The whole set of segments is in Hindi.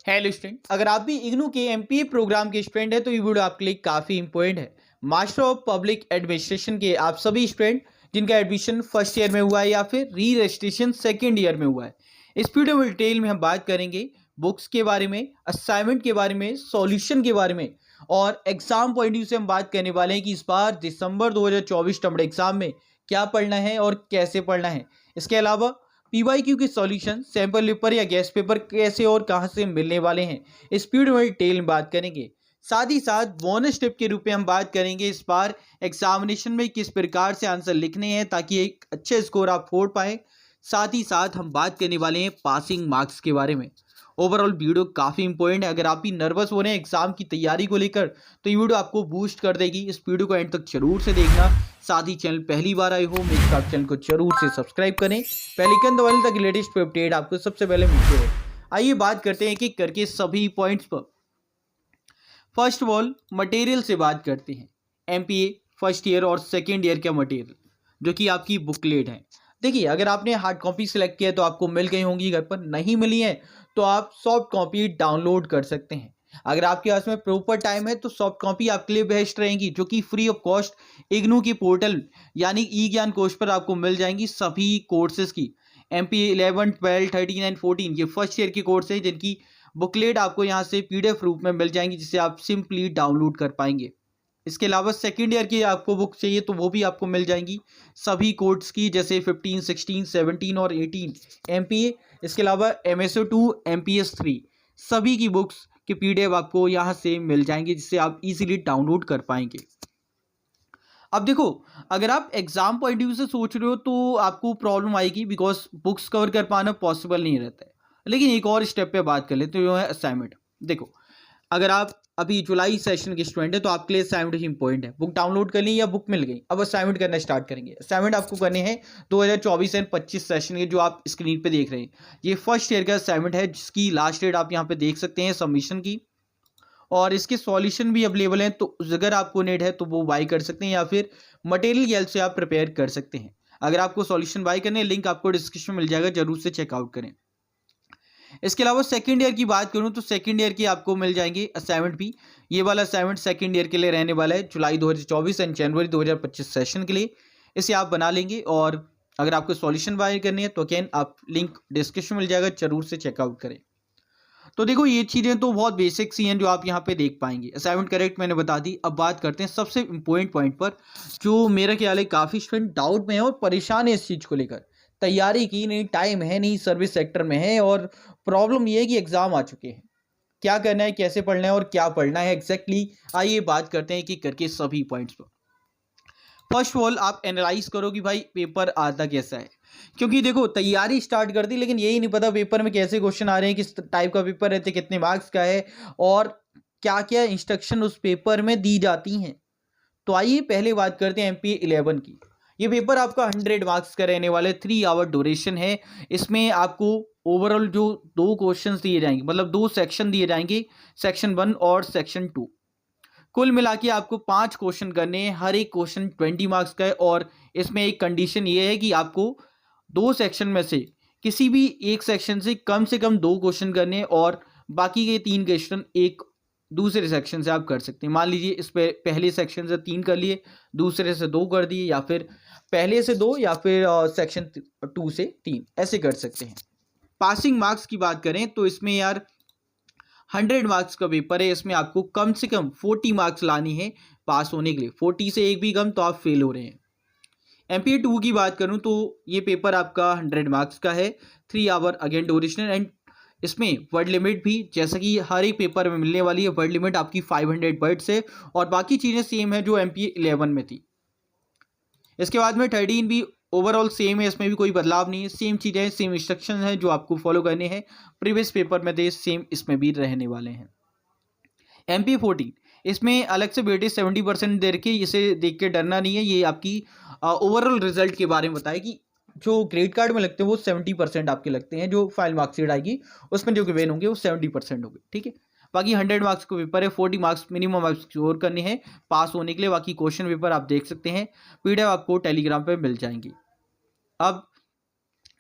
हेलो स्टूडेंट, अगर आप भी इग्नू के एमपीए प्रोग्राम के स्टूडेंट हैं तो ये वीडियो आपके लिए काफ़ी इंपॉर्टेंट है। मास्टर ऑफ पब्लिक एडमिनिस्ट्रेशन के आप सभी स्टूडेंट जिनका एडमिशन फर्स्ट ईयर में हुआ है या फिर री रजिस्ट्रेशन सेकेंड ईयर में हुआ है, इस वीडियो में डिटेल में हम बात करेंगे बुक्स के बारे में, असाइनमेंट के बारे में, सॉल्यूशन के बारे में और एग्जाम पॉइंट व्यू से हम बात करने वाले हैं कि इस बार दिसंबर 2024 टर्म एग्जाम में क्या पढ़ना है और कैसे पढ़ना है। इसके अलावा पीवाईक्यू के सॉल्यूशन, सैंपल पेपर या गेस्ट पेपर कैसे और कहां से मिलने वाले हैं, इस वीडियो में डिटेल में बात करेंगे। साथ ही साथ बोनस टिप के रूप में हम बात करेंगे इस बार एग्जामिनेशन में किस प्रकार से आंसर लिखने हैं ताकि एक अच्छे स्कोर आप फोड़ पाए। साथ ही साथ हम बात करने वाले हैं पासिंग मार्क्स के बारे में। ओवरऑल वीडियो काफ़ी इंपॉर्टेंट है। अगर आप भी नर्वस हो रहे हैं एग्जाम की तैयारी को लेकर तो ये वीडियो आपको बूस्ट कर देगी। इस वीडियो को एंड तक जरूर से देखना। साथ ही चैनल पहली बार आए हो मेरे आप चैनल को जरूर से सब्सक्राइब करें, बेल दबाने ताकि लेटेस्ट अपडेट आपको सबसे पहले मिलते रहे। आइए बात करते हैं कि करके सभी पॉइंट्स पर। फर्स्ट ऑफ ऑल मटेरियल से बात करते हैं। एमपीए फर्स्ट ईयर और सेकेंड ईयर का मटेरियल जो कि आपकी बुकलेट है। देखिए, अगर आपने हार्ड कॉपी सेलेक्ट किया है तो आपको मिल गई होंगी, घर पर नहीं मिली है तो आप सॉफ्ट कॉपी डाउनलोड कर सकते हैं। अगर आपके पास में प्रॉपर टाइम है तो सॉफ्ट कॉपी आपके लिए बेस्ट रहेंगी, जो कि फ्री ऑफ कॉस्ट इग्नू की पोर्टल यानी ई ज्ञान कोर्स पर आपको मिल जाएंगी सभी कोर्सेज की। एमपी 11, 12, 13 एंड 14 ये फर्स्ट ईयर के कोर्स हैं जिनकी बुकलेट आपको यहाँ से पीडीएफ रूप में मिल जाएंगी, जिसे आप सिंपली डाउनलोड कर पाएंगे। इसके अलावा सेकेंड ईयर की आपको बुक चाहिए तो वो भी आपको मिल जाएंगी सभी कोर्स की, जैसे 15, 16, 17 और 18 एमपीए। इसके अलावा एमएसओ 2, एमपीएस 3 सभी की बुक्स के पीडीएफ आपको यहाँ से मिल जाएंगे, जिससे आप इजीली डाउनलोड कर पाएंगे। अब देखो, अगर आप एग्जाम पॉइंट व्यू से सोच रहे हो तो आपको प्रॉब्लम आएगी, बिकॉज बुक्स कवर कर पाना पॉसिबल नहीं रहता है। लेकिन एक और स्टेप पे बात कर लेते हैं, जो है असाइनमेंट। देखो, अगर आप अभी जुलाई सेशन के स्टूडेंट है तो आपके लिए असाइनमेंट ही इंपॉर्टेंट है। बुक डाउनलोड कर ली या बुक मिल गई, अब असाइनमेंट करना स्टार्ट करेंगे। असाइनमेंट आपको करने हैं 2024 एंड 25 सेशन के, जो आप स्क्रीन पे देख रहे हैं। ये फर्स्ट ईयर का असाइनमेंट है जिसकी लास्ट डेट आप यहाँ पे देख सकते हैं सबमिशन की, और इसके सॉल्यूशन भी अवेलेबल हैं। तो अगर आपको नीड है तो वो बाई कर सकते हैं या फिर मटेरियल की हेल्प से आप प्रिपेयर कर सकते हैं। अगर आपको सॉल्यूशन बाई करने, लिंक आपको डिस्क्रिप्शन में मिल जाएगा, जरूर से चेकआउट करें। इसके अलावा सेकंड ईयर की बात करूं तो सेकंड ईयर की आपको मिल जाएंगे असाइनमेंट भी। ये वाला असाइनमेंट सेकंड ईयर के लिए रहने वाला है, जुलाई 2024 एंड जनवरी 2025 सेशन के लिए। इसे आप बना लेंगे, और अगर आपको सॉल्यूशन बाय करनी है तो अगेन आप लिंक डिस्क्रिप्शन में मिल जाएगा, जरूर से चेकआउट करें। तो देखो, ये चीज़ें तो बहुत बेसिक सी हैं जो आप यहाँ पे देख पाएंगे। असाइनमेंट करेक्ट मैंने बता दी। अब बात करते हैं सबसे इंपॉर्टेंट पॉइंट पर, जो मेरा ख्याल है काफ़ी स्टूडेंट डाउट में है और परेशान है इस चीज़ को लेकर। तैयारी की नहीं, टाइम है नहीं, सर्विस सेक्टर में है, और प्रॉब्लम ये है कि एग्जाम आ चुके हैं। क्या करना है, कैसे पढ़ना है और क्या पढ़ना है एग्जैक्टली, आइए बात करते हैं कि करके सभी पॉइंट्स पर। फर्स्ट ऑफ ऑल आप एनालाइज करो कि भाई पेपर आता कैसा है, क्योंकि देखो तैयारी स्टार्ट कर दी लेकिन यही नहीं पता पेपर में कैसे क्वेश्चन आ रहे हैं, किस टाइप का पेपर रहते हैं, कितने मार्क्स का है और क्या क्या इंस्ट्रक्शन उस पेपर में दी जाती हैं। तो आइए पहले बात करते हैं एमपीए 11 की। ये पेपर आपका 100 मार्क्स का रहने वाले, 3 आवर ड्यूरेशन है। इसमें आपको ओवरऑल जो 2 क्वेश्चंस दिए जाएंगे, मतलब 2 सेक्शन दिए जाएंगे, सेक्शन 1 और सेक्शन 2। कुल मिला के आपको 5 क्वेश्चन करने हैं, हर एक क्वेश्चन 20 मार्क्स का है। और इसमें एक कंडीशन ये है कि आपको 2 सेक्शन में से किसी भी एक सेक्शन से कम 2 क्वेश्चन करने हैं, और बाकी के 3 क्वेश्चन एक दूसरे सेक्शन से आप कर सकते हैं। मान लीजिए इस पे पहले सेक्शन से 3 कर लिए, दूसरे से 2 कर दिए, या फिर पहले से 2 या फिर सेक्शन 2 से 3, ऐसे कर सकते हैं। पासिंग मार्क्स की बात करें तो इसमें यार 100 मार्क्स का पेपर है। इसमें आपको कम से कम 40 मार्क्स लानी है पास होने के लिए। 40 से एक भी कम तो आप फेल हो रहे हैं। एमपीए 2 की बात करूं तो ये पेपर आपका 100 मार्क्स का है, 3 आवर अगेन ड्यूरेशन। एंड इसमें वर्ड लिमिट भी, जैसा कि हर एक पेपर में मिलने वाली है, वर्ड लिमिट आपकी 500 वर्ड्स है, और बाकी चीज़ें सेम है जो एमपीए 11 में थी। इसके बाद में 13 भी ओवरऑल सेम है, इसमें भी कोई बदलाव नहीं है, सेम चीज़ें, सेम इंस्ट्रक्शन है जो आपको फॉलो करने हैं। प्रीवियस पेपर में थे सेम, इसमें भी रहने वाले हैं। एमपी 14 इसमें अलग से वेटेज 70% दे रखी है, इसे देख के डरना नहीं है। ये आपकी ओवरऑल रिजल्ट के बारे में बताया कि जो ग्रेड कार्ड में लगते हैं वो 70% आपके लगते हैं, जो फाइनल मार्क्सिट आएगी उसमें जो गिवेन होंगे वो 70% होंगे, ठीक है। बाकी 100 मार्क्स का पेपर है, 40 मार्क्स मिनिमम मार्क्स स्कोर करने हैं पास होने के लिए। बाकी क्वेश्चन पेपर आप देख सकते हैं, पीडीएफ आपको टेलीग्राम पे मिल जाएंगी। अब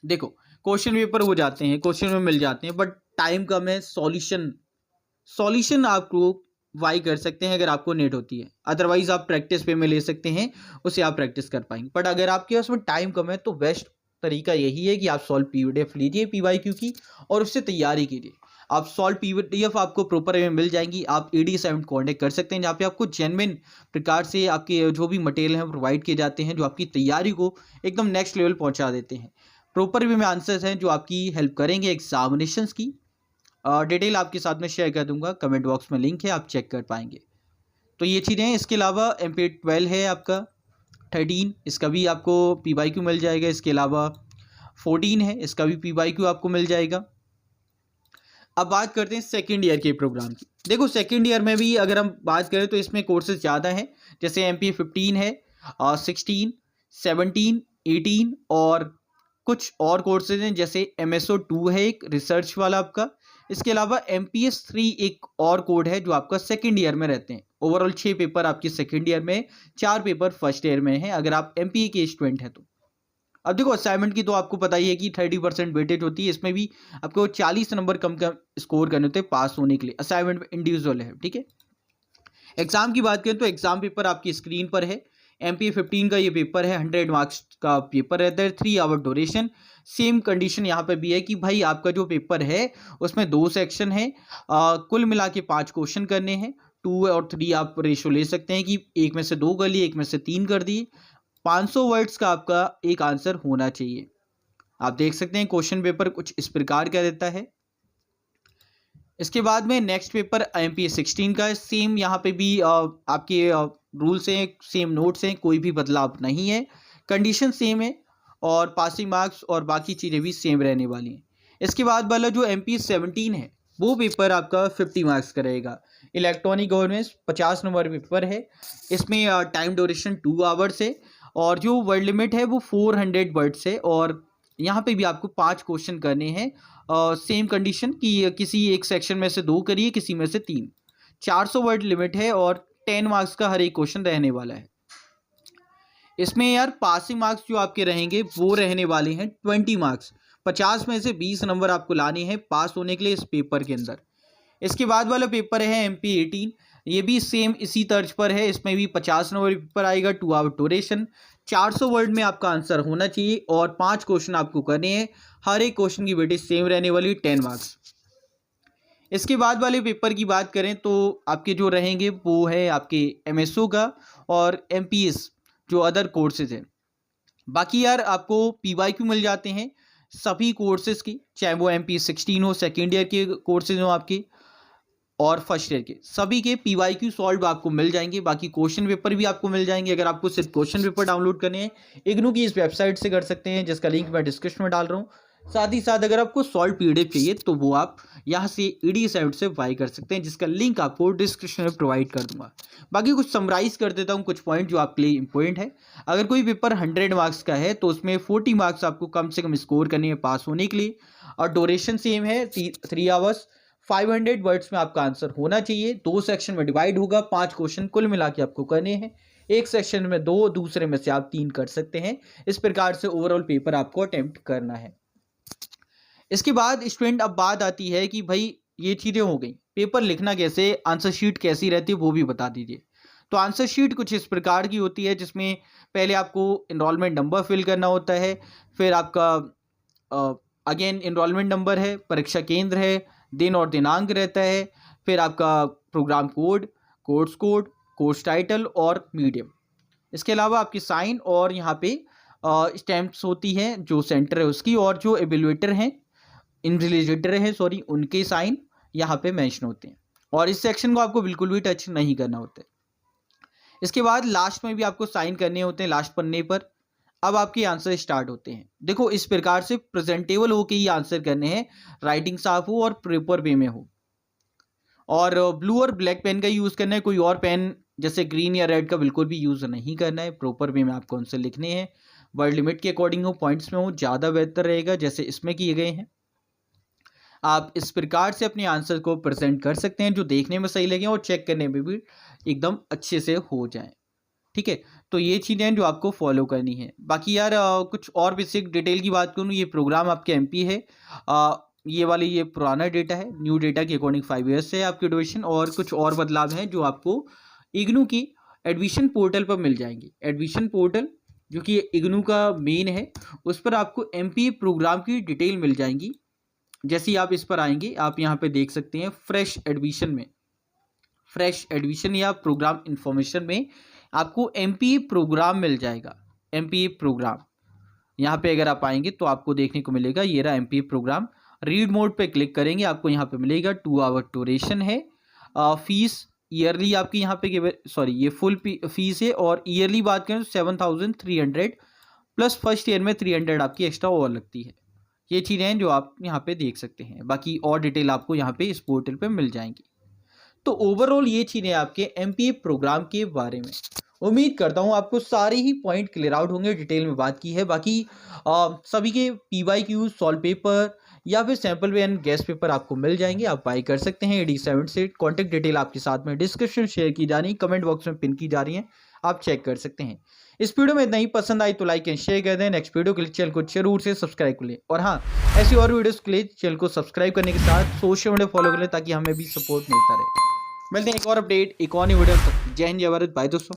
देखो, क्वेश्चन पेपर हो जाते हैं, क्वेश्चन में मिल जाते हैं, बट टाइम कम है, सॉल्यूशन आपको वाई कर सकते हैं अगर आपको नेट होती है, अदरवाइज आप प्रैक्टिस पे में ले सकते हैं, उससे आप प्रैक्टिस कर पाएंगे। बट अगर आपके पास में टाइम कम है तो बेस्ट तरीका यही है कि आप सॉल्व पीडीएफ लीजिए पीवाईक्यू की और उससे तैयारी कीजिए। आप सॉल्व पीडीएफ आपको प्रॉपर में मिल जाएंगी। आप AD7 कॉन्टेक्ट कर सकते हैं जहाँ पे आपको जेन्युइन प्रकार से आपके जो भी मटेरियल हैं प्रोवाइड किए जाते हैं जो आपकी तैयारी को एकदम नेक्स्ट लेवल पहुँचा देते हैं। प्रॉपर वे में आंसर्स हैं जो आपकी हेल्प करेंगे एग्जामिनेशंस की। डिटेल आपके साथ में शेयर कर दूंगा, कमेंट बॉक्स में लिंक है, आप चेक कर पाएंगे। तो ये चीज़ें हैं। इसके अलावा MP12 है आपका 13, इसका भी आपको PYQ मिल जाएगा। इसके अलावा 14 है, इसका भी PYQ आपको मिल जाएगा। अब बात करते हैं सेकेंड ईयर के प्रोग्राम की। देखो सेकेंड ईयर में भी अगर हम बात करें तो इसमें कोर्सेज ज़्यादा हैं, जैसे MP15 है, 16, 17, 18 और कुछ और कोर्सेज हैं जैसे MSO2 है एक रिसर्च वाला आपका। इसके अलावा MPS3 एक और कोड है जो आपका सेकेंड ईयर में रहते हैं। ओवरऑल 6 पेपर आपके सेकेंड ईयर में, 4 पेपर फर्स्ट ईयर में हैं अगर आप MPA के स्टूडेंट हैं तो। अब देखो असाइनमेंट की तो आपको पता ही है कि 30% वेटेज होती है, इसमें भी आपको 40 नंबर कम स्कोर करने होते हैं पास होने के लिए। असाइनमेंट इंडिविजुअल है, ठीक है। एग्जाम की बात करें तो एग्जाम पेपर आपकी स्क्रीन पर है। MP15 का ये पेपर है, 100 मार्क्स का पेपर रहता है, 3 आवर ड्यूरेशन। सेम कंडीशन यहाँ पे भी है कि भाई आपका जो पेपर है उसमें 2 सेक्शन है, कुल मिला के 5 क्वेश्चन करने हैं। 2 और 3 आप रेशो ले सकते हैं कि एक में से 2 कर लिए, एक में से 3 कर दिए। 500 वर्ड्स का आपका एक आंसर होना चाहिए। आप देख सकते हैं क्वेश्चन पेपर कुछ इस प्रकार का देता है। इसके बाद में नेक्स्ट पेपर MP16 का है। सेम यहाँ पे भी आपके रूल्स हैं, सेम नोट्स हैं, कोई भी बदलाव नहीं है, कंडीशन सेम है और पासिंग मार्क्स और बाकी चीज़ें भी सेम रहने वाली हैं। इसके बाद वाला जो MP17 है वो पेपर आपका 50 मार्क्स का रहेगा। इलेक्ट्रॉनिक गवर्नेंस 50 नंबर पेपर है। इसमें टाइम ड्यूरेशन 2 आवर्स है और जो वर्ड लिमिट है वो 400 वर्ड्स है और यहाँ पे भी आपको 5 क्वेश्चन करने हैं। सेम कंडीशन कि किसी एक सेक्शन में से 2 करिए, किसी में से 3। 400 वर्ड लिमिट है और 10 मार्क्स का हर एक क्वेश्चन रहने वाला है। इसमें यार पासिंग मार्क्स जो आपके रहेंगे वो रहने वाले हैं 20 मार्क्स। 50 में से 20 नंबर आपको लाने हैं पास होने के लिए इस पेपर के अंदर। इसके बाद वाला पेपर है MP18, ये भी सेम इसी तर्ज पर है। इसमें भी 50 नंबर पेपर आएगा, 2 आवर ड्यूरेशन, 400 वर्ड में आपका आंसर होना चाहिए और 5 क्वेश्चन आपको करने हैं। हर एक क्वेश्चन की वेटेज सेम रहने वाली, 10 मार्क्स। इसके बाद वाले पेपर की बात करें तो आपके जो रहेंगे वो है आपके MSO का और MPS जो अदर कोर्सेज हैं। बाकी यार आपको PYQ मिल जाते हैं सभी कोर्सेज की, चाहे वो MP16 हो, सेकेंड ईयर के कोर्सेज हो आपके और फर्स्ट ईयर के, सभी के PYQ सॉल्व आपको मिल जाएंगे। बाकी क्वेश्चन पेपर भी आपको मिल जाएंगे। अगर आपको सिर्फ क्वेश्चन पेपर डाउनलोड करने हैं इग्नू की इस वेबसाइट से कर सकते हैं जिसका लिंक मैं डिस्क्रिप्शन में डाल रहा हूँ। साथ ही साथ अगर आपको सॉल्व PDF चाहिए तो वो आप यहाँ से AD7 से बाई कर सकते हैं जिसका लिंक आपको डिस्क्रिप्शन में प्रोवाइड कर दूंगा। बाकी कुछ समराइज कर देता हूँ कुछ पॉइंट जो आपके लिए इंपॉर्टेंट है। अगर कोई पेपर 100 मार्क्स का है तो उसमें 40 मार्क्स आपको कम से कम स्कोर करने हैं पास होने के लिए और ड्यूरेशन सेम है 3 आवर्स। 500 वर्ड्स में आपका आंसर होना चाहिए। 2 सेक्शन में डिवाइड होगा, 5 क्वेश्चन कुल मिला के आपको करने हैं। एक सेक्शन में 2, दूसरे में से आप 3 कर सकते हैं। इस प्रकार से ओवरऑल पेपर आपको अटेम्प्ट करना है। इसके बाद स्टूडेंट अब बात आती है कि भाई ये चीज़ें हो गई, पेपर लिखना कैसे, आंसर शीट कैसी रहती है वो भी बता दीजिए। तो आंसर शीट कुछ इस प्रकार की होती है जिसमें पहले आपको इनरोलमेंट नंबर फिल करना होता है, फिर आपका अगेन इनरोलमेंट नंबर है, परीक्षा केंद्र है, दिन और दिनांक रहता है, फिर आपका program code, course code, course title और मीडियम। इसके अलावा आपकी साइन और यहाँ पे स्टैम्प्स होती हैं जो सेंटर है उसकी, और जो एवेल्युएटर हैं, इन्विजिलेटर हैं सॉरी, उनके साइन यहाँ पे मेंशन होते हैं और इस सेक्शन को आपको बिल्कुल भी टच नहीं करना होता है। इसके बाद लास्ट में भी आपको साइन करने होते हैं लास्ट पन्ने पर। अब आपके आंसर स्टार्ट होते हैं। देखो इस प्रकार से प्रेजेंटेबल होके ही आंसर करने हैं, राइटिंग साफ हो और प्रॉपर वे में हो, और ब्लू और ब्लैक पेन का यूज़ करना है। कोई और पेन जैसे ग्रीन या रेड का बिल्कुल भी यूज़ नहीं करना है। प्रॉपर वे में आपको आंसर लिखने हैं, वर्ड लिमिट के अकॉर्डिंग हो, पॉइंट्स में हो, ज़्यादा बेहतर रहेगा जैसे इसमें किए गए हैं। आप इस प्रकार से अपने आंसर को प्रेजेंट कर सकते हैं जो देखने में सही लगे और चेक करने में भी एकदम अच्छे से हो जाए। ठीक है, तो ये चीज़ें हैं जो आपको फॉलो करनी है। बाकी यार कुछ और बेसिक डिटेल की बात करूँ, ये प्रोग्राम आपके MP है, ये वाली ये पुराना डेटा है, न्यू डेटा के अकॉर्डिंग 5 ईयर्स से है आपकी ड्यूरेशन। और कुछ और बदलाव हैं जो आपको इग्नू की एडमिशन पोर्टल पर मिल जाएंगे। एडमिशन पोर्टल जो कि इग्नू का मेन है, उस पर आपको एमपीए प्रोग्राम की डिटेल मिल जाएंगी। जैसे ही आप इस पर आएंगे, आप यहाँ पे देख सकते हैं फ्रेश एडमिशन में, फ्रेश एडमिशन या प्रोग्राम इन्फॉर्मेशन में आपको एमपीए प्रोग्राम मिल जाएगा। एमपीए प्रोग्राम यहाँ पे अगर आप आएंगे तो आपको देखने को मिलेगा, ये रहा एमपीए प्रोग्राम। रीड मोड पे क्लिक करेंगे, आपको यहाँ पे मिलेगा 2 आवर ड्यूरेशन है। फीस ईयरली आपकी यहाँ पे सॉरी ये फुल फीस है, और ईयरली बात करें तो 7,300 प्लस फर्स्ट ईयर में 300 आपकी एक्स्ट्रा और लगती है। ये चीज़ें हैं जो आप यहाँ पे देख सकते हैं। बाकी और डिटेल आपको यहाँ पे इस पोर्टल पे मिल जाएंगी। तो ओवरऑल ये चीज़ें आपके एमपीए प्रोग्राम के बारे में। उम्मीद करता हूँ आपको सारे ही पॉइंट क्लियर आउट होंगे, डिटेल में बात की है। बाकी सभी के PYQ सॉल्व पेपर या फिर sample way and guest paper आपको मिल जाएंगे, आप बाई कर सकते हैं। AD7 से कॉन्टैक्ट डिटेल आपके साथ में डिस्क्रिप्शन शेयर की जा रही है, कमेंट बॉक्स में पिन की जा रही है, आप चेक कर सकते हैं। इस वीडियो में इतना ही, पसंद आई तो लाइक एंड शेयर कर दें। नेक्स्ट वीडियो के लिए चैनल को जरूर से सब्सक्राइब कर लें, और हाँ, ऐसी और वीडियोस के लिए चैनल को सब्सक्राइब करने के साथ सोशल मीडिया फॉलो कर लें ताकि हमें भी सपोर्ट मिलता रहे। मिलते हैं एक और अपडेट, एक और न्यू वीडियो। जय हिंद, जय भारत, बाय दोस्तों।